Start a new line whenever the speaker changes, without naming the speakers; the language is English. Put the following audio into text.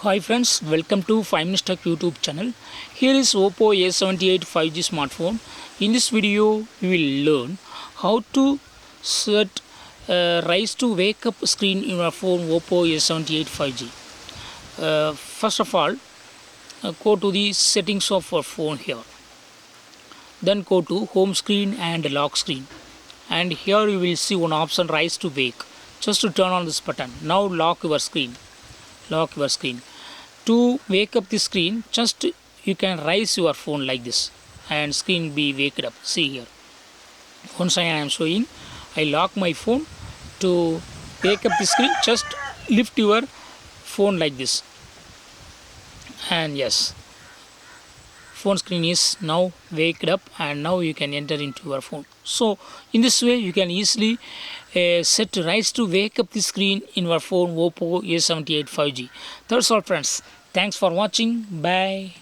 Hi friends, welcome to 5 Minutes Tech YouTube channel. Here is Oppo A78 5G smartphone. In this video, we will learn how to set rise to wake up screen in your phone Oppo A78 5G. First of all, go to the settings of our phone here. Then go to home screen and lock screen. And here you will see one option rise to wake. Just to turn on this button. Now lock your screen. To wake up the screen, just you can raise your phone like this and screen be waked up. See here, once I am showing, I lock my phone. To wake up the screen, just lift your phone like this, and yes, phone screen is now waked up, and now you can enter into your phone. So in this way you can easily set rise to wake up the screen in your phone Oppo A78 5G. That's all friends. Thanks for watching. Bye.